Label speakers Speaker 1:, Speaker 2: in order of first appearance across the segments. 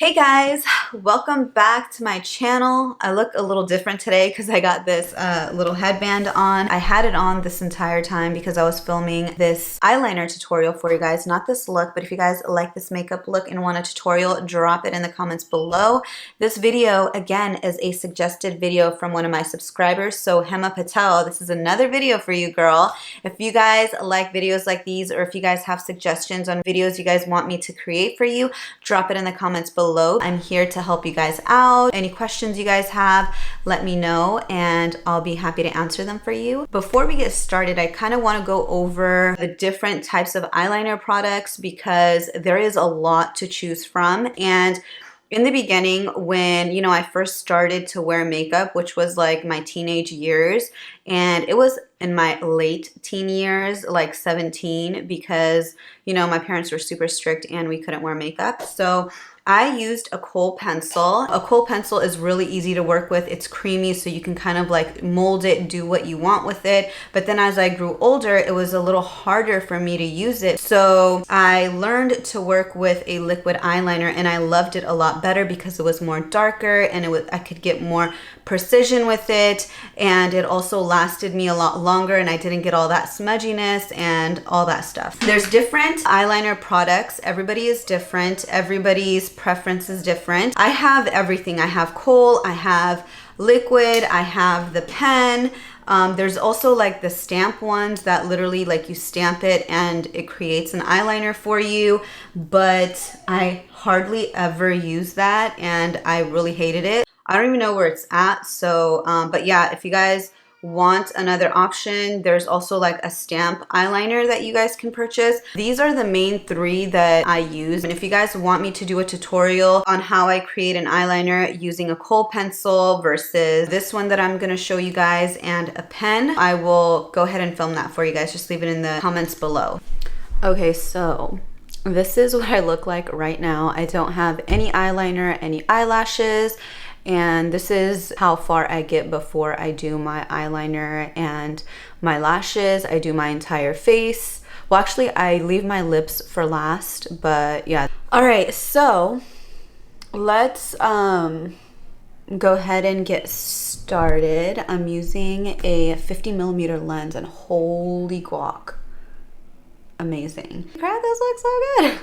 Speaker 1: Hey guys, welcome back to my channel. I look a little different today because I got this little headband on. I had it on this entire time because I was filming this eyeliner tutorial for you guys. Not this look, but if you guys like this makeup look and want a tutorial, drop it in the comments below. This video, again, is a suggested video from one of my subscribers. So Hema Patel, this is another video for you, girl. If you guys like videos like these, or if you guys have suggestions on videos you guys want me to create for you, drop it in the comments below. I'm here to help you guys out. Any questions you guys have, let me know and I'll be happy to answer them for you. Before we get started, I kind of want to go over the different types of eyeliner products because there is a lot to choose from. And in the beginning, when, I first started to wear makeup, which was like my teenage years, and it was in my late teen years, like 17, because, my parents were super strict and we couldn't wear makeup. So I used a kohl pencil. A kohl pencil is really easy to work with. It's creamy, so you can kind of like mold it, do what you want with it. But then as I grew older, it was a little harder for me to use it. So I learned to work with a liquid eyeliner and I loved it a lot better because it was more darker and I could get more precision with it, and it also lasted me a lot longer and I didn't get all that smudginess and all that stuff. There's different eyeliner products. Everybody is different. Everybody's preference is different. I have everything. I have kohl, I have liquid, I have the pen. There's also like the stamp ones that literally like you stamp it and it creates an eyeliner for you, but I hardly ever use that and I really hated it. I don't even know where it's at. So, but yeah, if you guys want another option, there's also like a stamp eyeliner that you guys can purchase. These are the main three that I use. And if you guys want me to do a tutorial on how I create an eyeliner using a kohl pencil versus this one that I'm gonna show you guys and a pen, I will go ahead and film that for you guys. Just leave it in the comments below. Okay, so this is what I look like right now. I don't have any eyeliner, any eyelashes. And this is how far I get before I do my eyeliner and my lashes. I do my entire face. Well, actually, I leave my lips for last, but yeah. All right, so let's go ahead and get started. I'm using a 50mm lens and holy guac. Amazing. Crap, this looks so good.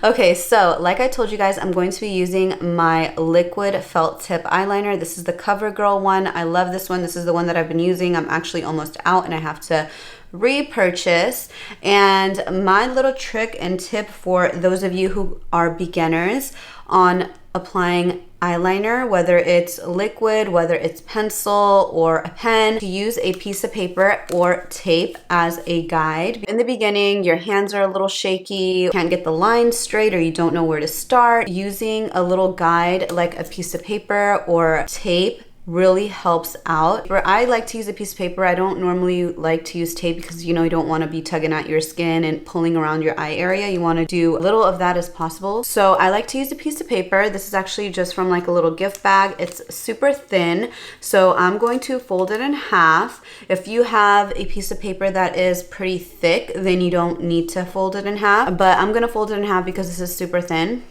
Speaker 1: Okay, so like I told you guys, I'm going to be using my liquid felt tip eyeliner. This is the CoverGirl one. I love this one. This is the one that I've been using. I'm actually almost out and I have to repurchase. And my little trick and tip for those of you who are beginners on applying eyeliner, whether it's liquid, whether it's pencil or a pen, to use a piece of paper or tape as a guide. In the beginning, your hands are a little shaky, you can't get the lines straight, or you don't know where to start. Using a little guide like a piece of paper or tape really helps out. Where I like to use a piece of paper, I don't normally like to use tape because you don't want to be tugging at your skin and pulling around your eye area. You want to do little of that as possible. So I like to use a piece of paper. This is actually just from like a little gift bag. It's super thin, so I'm going to fold it in half. If you have a piece of paper that is pretty thick, then you don't need to fold it in half, but I'm gonna fold it in half because this is super thin.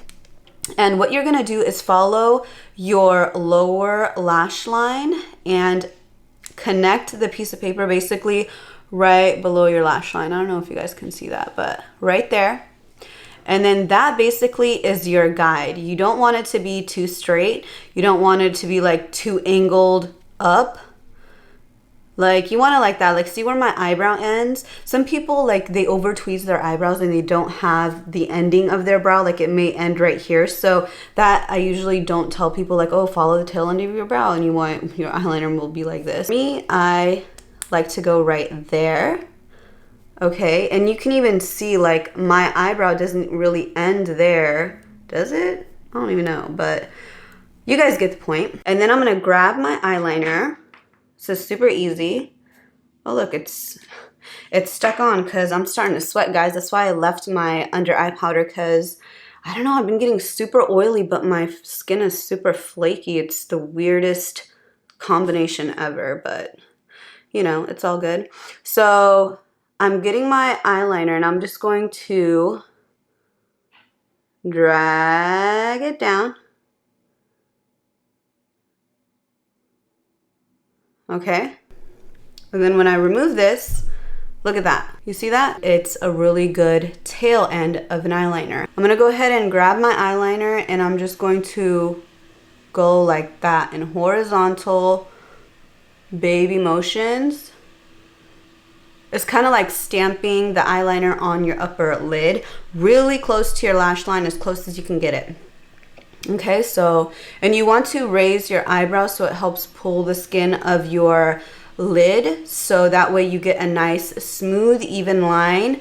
Speaker 1: And what you're gonna do is follow your lower lash line and connect the piece of paper basically right below your lash line. I don't know if you guys can see that, but right there. And then that basically is your guide. You don't want it to be too straight. You don't want it to be like too angled up. Like you want to like that, like see where my eyebrow ends? Some people like they over tweeze their eyebrows and they don't have the ending of their brow, like it may end right here. So that I usually don't tell people like, oh, follow the tail end of your brow and you want your eyeliner will be like this. Me, I like to go right there. Okay, and you can even see like my eyebrow doesn't really end there, does it? I don't even know, but you guys get the point. And then I'm gonna grab my eyeliner. So super easy. Oh look, it's stuck on because I'm starting to sweat, guys. That's why I left my under eye powder, because I don't know, I've been getting super oily, but my skin is super flaky. It's the weirdest combination ever, but it's all good. So I'm getting my eyeliner and I'm just going to drag it down. okay? And then when I remove this, look at that. You see that? It's a really good tail end of an eyeliner. I'm gonna go ahead and grab my eyeliner and I'm just going to go like that in horizontal baby motions. It's kind of like stamping the eyeliner on your upper lid, really close to your lash line, as close as you can get it. Okay, so, and you want to raise your eyebrows so it helps pull the skin of your lid, so that way you get a nice smooth even line,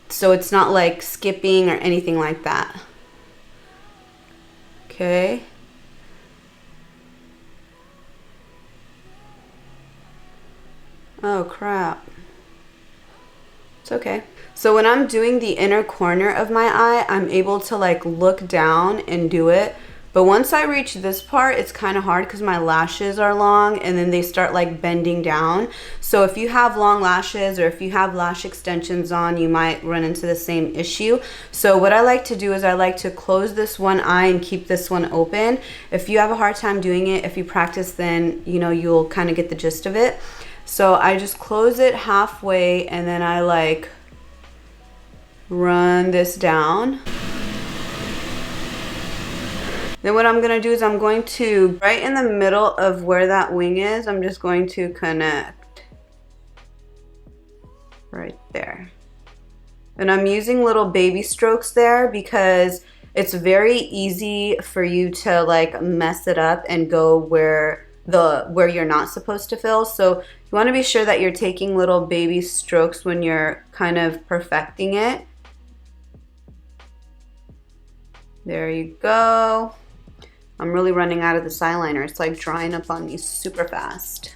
Speaker 1: so it's not like skipping or anything like that. Okay. Oh crap. It's okay. So when I'm doing the inner corner of my eye, I'm able to like look down and do it. But once I reach this part, it's kind of hard because my lashes are long and then they start like bending down. So if you have long lashes or if you have lash extensions on, you might run into the same issue. So what I like to do is I like to close this one eye and keep this one open. If you have a hard time doing it, if you practice, then you know you'll kind of get the gist of it. So I just close it halfway and then I like run this down. Then what I'm gonna do is I'm going to, right in the middle of where that wing is, I'm just going to connect right there. And I'm using little baby strokes there because it's very easy for you to like mess it up and go where you're not supposed to fill. So you want to be sure that you're taking little baby strokes when you're kind of perfecting it. There you go. I'm really running out of this eyeliner. It's like drying up on me super fast.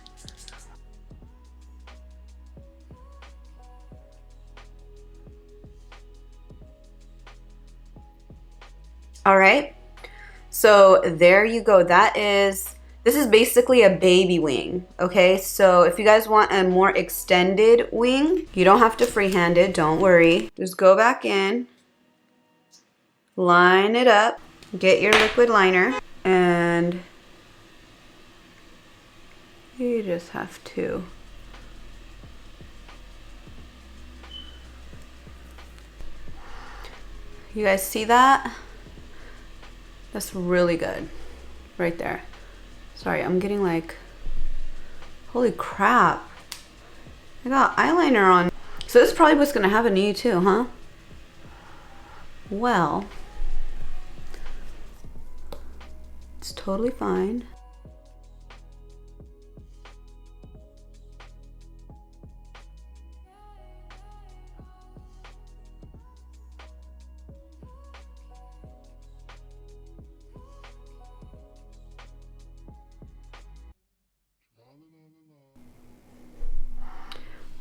Speaker 1: All right, so there you go. This is basically a baby wing, okay? So if you guys want a more extended wing, you don't have to freehand it, don't worry. Just go back in, line it up, get your liquid liner, and you just have to you guys see that? That's really good right there. Sorry, I'm getting like, holy crap. I got eyeliner on. So this is probably what's gonna happen to you too, huh? Well, it's totally fine.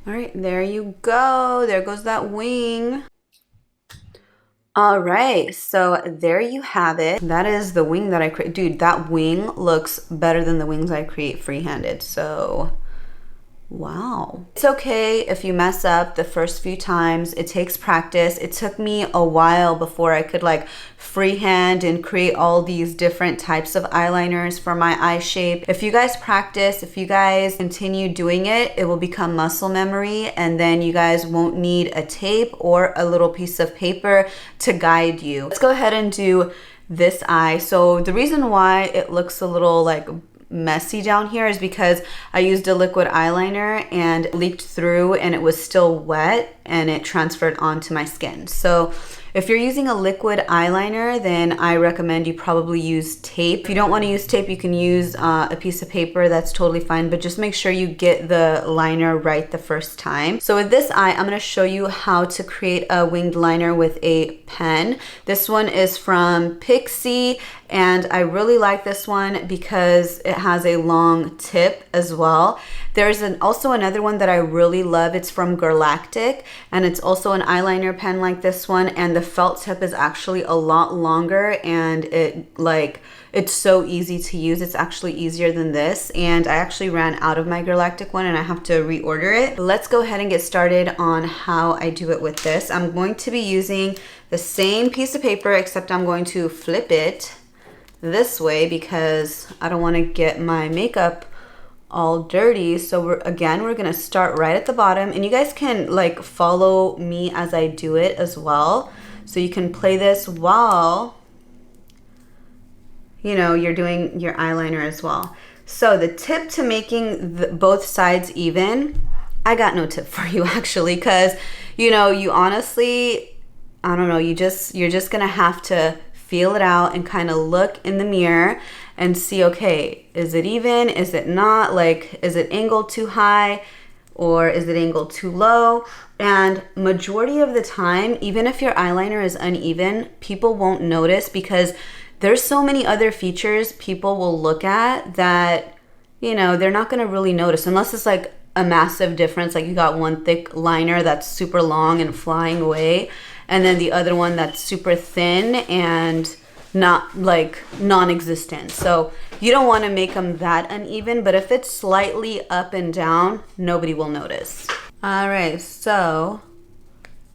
Speaker 1: All right, there you go. There goes that wing. All right, so there you have it. That is the wing that I create. Dude, that wing looks better than the wings I create freehanded. So, wow. It's okay if you mess up the first few times. It takes practice. It took me a while before I could like freehand and create all these different types of eyeliners for my eye shape. If you guys practice, if you guys continue doing it, it will become muscle memory, and then you guys won't need a tape or a little piece of paper to guide you. Let's go ahead and do this eye. So the reason why it looks a little like messy down here is because I used a liquid eyeliner and it leaked through and it was still wet and it transferred onto my skin. So if you're using a liquid eyeliner, then I recommend you probably use tape. If you don't want to use tape, you can use a piece of paper. That's totally fine, but just make sure you get the liner right the first time. So with this eye, I'm going to show you how to create a winged liner with a pen. This one is from Pixie, and I really like this one because it has a long tip as well. There's also another one that I really love. It's from Galactic, and it's also an eyeliner pen like this one, and the felt tip is actually a lot longer, and it's so easy to use. It's actually easier than this, and I actually ran out of my Galactic one and I have to reorder it. Let's go ahead and get started on how I do it with this. I'm going to be using the same piece of paper, except I'm going to flip it this way because I don't want to get my makeup all dirty. So we're gonna start right at the bottom, and you guys can like follow me as I do it as well. So you can play this while, you know, you're doing your eyeliner as well. So the tip to making both sides even, I got no tip for you actually, because you know, you honestly, I don't know, you're just gonna have to feel it out and kind of look in the mirror and see, okay, is it even? Is it not? Like, is it angled too high or is it angled too low? And majority of the time, even if your eyeliner is uneven, people won't notice because there's so many other features people will look at that, you know, they're not gonna really notice unless it's like a massive difference. Like you got one thick liner that's super long and flying away, and then the other one that's super thin and not like non-existent. So you don't want to make them that uneven, but if it's slightly up and down, nobody will notice. All right, so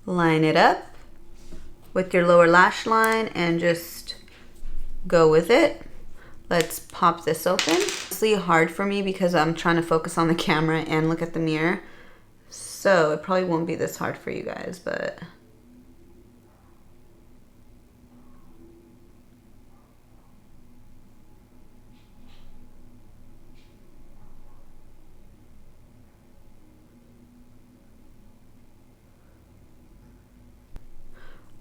Speaker 1: line it up with your lower lash line and just go with it. Let's pop this open. It's really hard for me because I'm trying to focus on the camera and look at the mirror. So it probably won't be this hard for you guys, but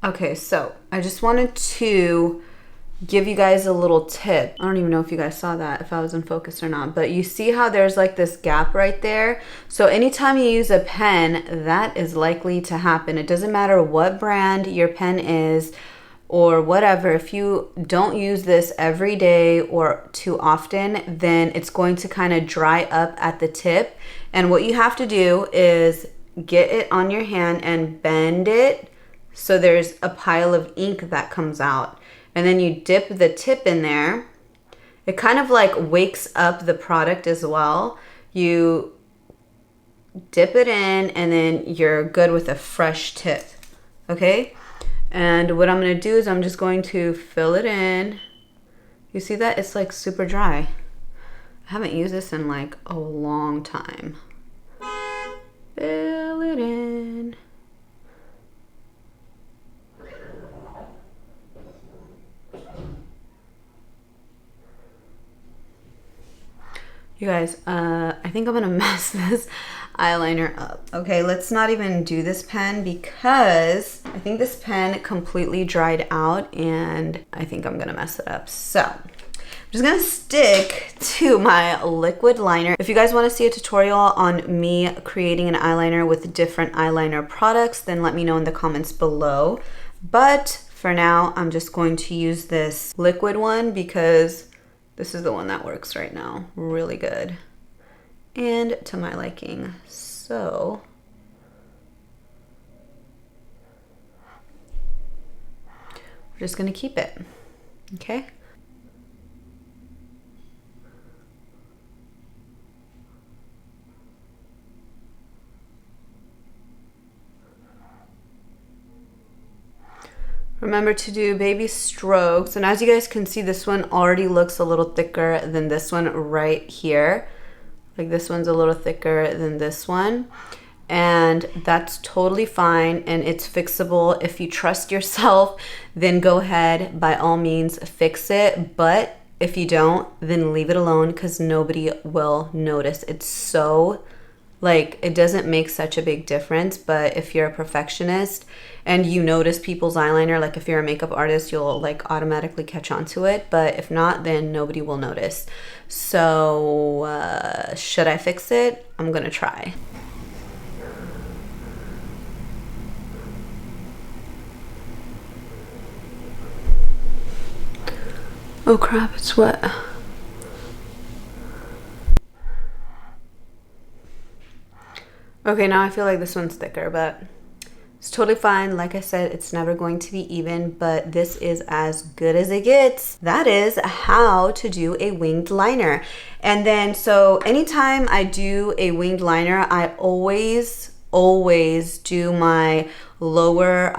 Speaker 1: okay, so I just wanted to give you guys a little tip. I don't even know if you guys saw that, if I was in focus or not, but you see how there's like this gap right there? So anytime you use a pen, that is likely to happen. It doesn't matter what brand your pen is or whatever. If you don't use this every day or too often, then it's going to kind of dry up at the tip. And what you have to do is get it on your hand and bend it so there's a pile of ink that comes out. And then you dip the tip in there. It kind of like wakes up the product as well. You dip it in and then you're good with a fresh tip, okay? And what I'm gonna do is I'm just going to fill it in. You see that? It's like super dry. I haven't used this in like a long time. Fill it in. You guys, I think I'm gonna mess this eyeliner up. Okay, let's not even do this pen because I think this pen completely dried out and I think I'm gonna mess it up. So I'm just gonna stick to my liquid liner. If you guys wanna see a tutorial on me creating an eyeliner with different eyeliner products, then let me know in the comments below. But for now, I'm just going to use this liquid one because this is the one that works right now really good and to my liking. So we're just gonna keep it, okay? Remember to do baby strokes. And as you guys can see, this one already looks a little thicker than this one right here. Like this one's a little thicker than this one. And that's totally fine and it's fixable. If you trust yourself, then go ahead, by all means, fix it. But if you don't, then leave it alone because nobody will notice. It's so, like, it doesn't make such a big difference. But if you're a perfectionist and you notice people's eyeliner, like if you're a makeup artist, you'll like automatically catch on to it. But if not, then nobody will notice. So should I fix it? I'm gonna try. Oh crap, it's wet. Okay, now I feel like this one's thicker, but it's totally fine. Like I said, it's never going to be even, but this is as good as it gets. That is how to do a winged liner. And then, so anytime I do a winged liner, I always do my lower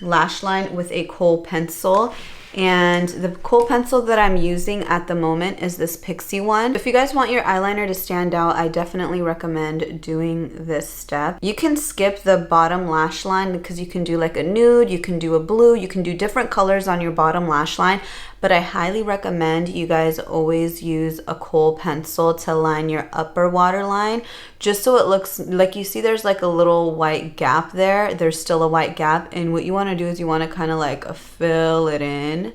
Speaker 1: lash line with a kohl pencil. And the kohl pencil that I'm using at the moment is this Pixie one. If you guys want your eyeliner to stand out, I definitely recommend doing this step. You can skip the bottom lash line because you can do like a nude, you can do a blue, you can do different colors on your bottom lash line. But I highly recommend you guys always use a kohl pencil to line your upper waterline, just so it looks like, you see there's like a little white gap there. There's still a white gap, and what you want to do is you want to kind of like fill it in.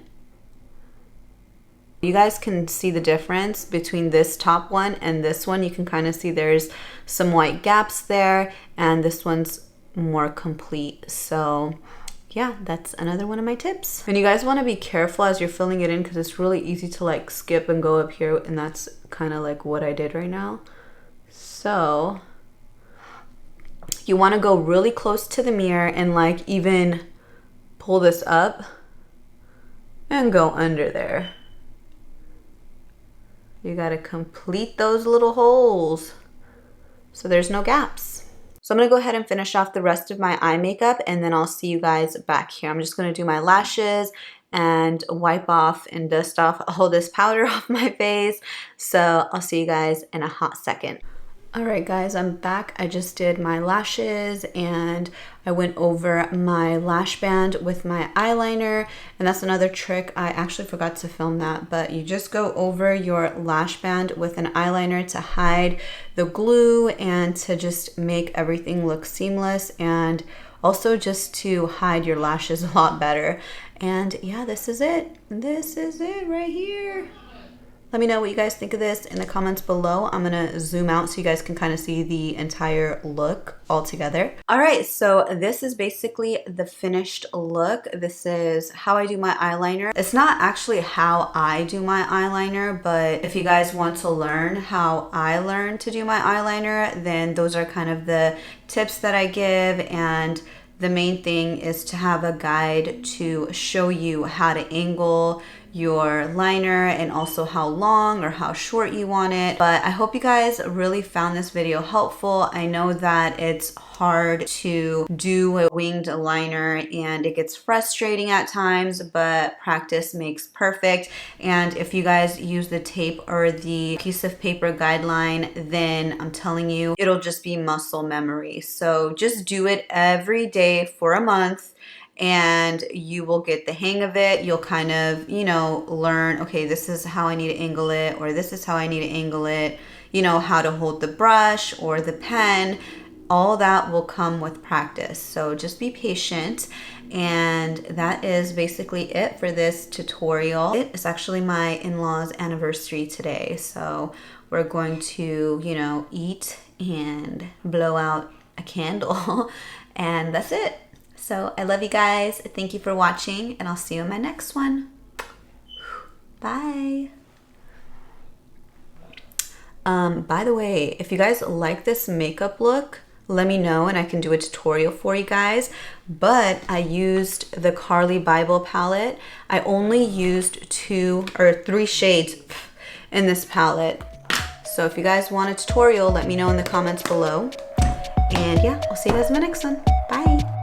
Speaker 1: You guys can see the difference between this top one and this one. You can kind of see there's some white gaps there, and this one's more complete. So yeah, that's another one of my tips. And you guys want to be careful as you're filling it in, because it's really easy to like skip and go up here, and that's kind of like what I did right now. So you want to go really close to the mirror and like even pull this up and go under there. You got to complete those little holes so there's no gaps. So I'm gonna go ahead and finish off the rest of my eye makeup, and then I'll see you guys back here. I'm just gonna do my lashes and wipe off and dust off all this powder off my face. So I'll see you guys in a hot second. All right guys, I'm back. I just did my lashes and I went over my lash band with my eyeliner, and that's another trick. I actually forgot to film that, but you just go over your lash band with an eyeliner to hide the glue and to just make everything look seamless, and also just to hide your lashes a lot better. And yeah, this is it. This is it right here. Let me know what you guys think of this in the comments below. I'm gonna zoom out so you guys can kind of see the entire look all together. All right, so this is basically the finished look. This is how I do my eyeliner. It's not actually how I do my eyeliner, but if you guys want to learn how I learn to do my eyeliner, then those are kind of the tips that I give. And the main thing is to have a guide to show you how to angle your liner and also how long or how short you want it. But I hope you guys really found this video helpful. I know that it's hard to do a winged liner and it gets frustrating at times, but practice makes perfect. And if you guys use the tape or the piece of paper guideline, then I'm telling you, it'll just be muscle memory. So just do it every day for a month, and you will get the hang of it. You'll kind of, you know, learn, okay, this is how I need to angle it, or this is how I need to angle it, you know, how to hold the brush or the pen. All that will come with practice. So just be patient. And that is basically it for this tutorial. It's actually my in-laws' anniversary today. So we're going to, you know, eat and blow out a candle. And that's it. So I love you guys. Thank you for watching, and I'll see you in my next one. Bye. By the way, if you guys like this makeup look, let me know and I can do a tutorial for you guys. But I used the Carly Bible palette. I only used 2 or 3 shades in this palette. So if you guys want a tutorial, let me know in the comments below. And yeah, I'll see you guys in my next one. Bye.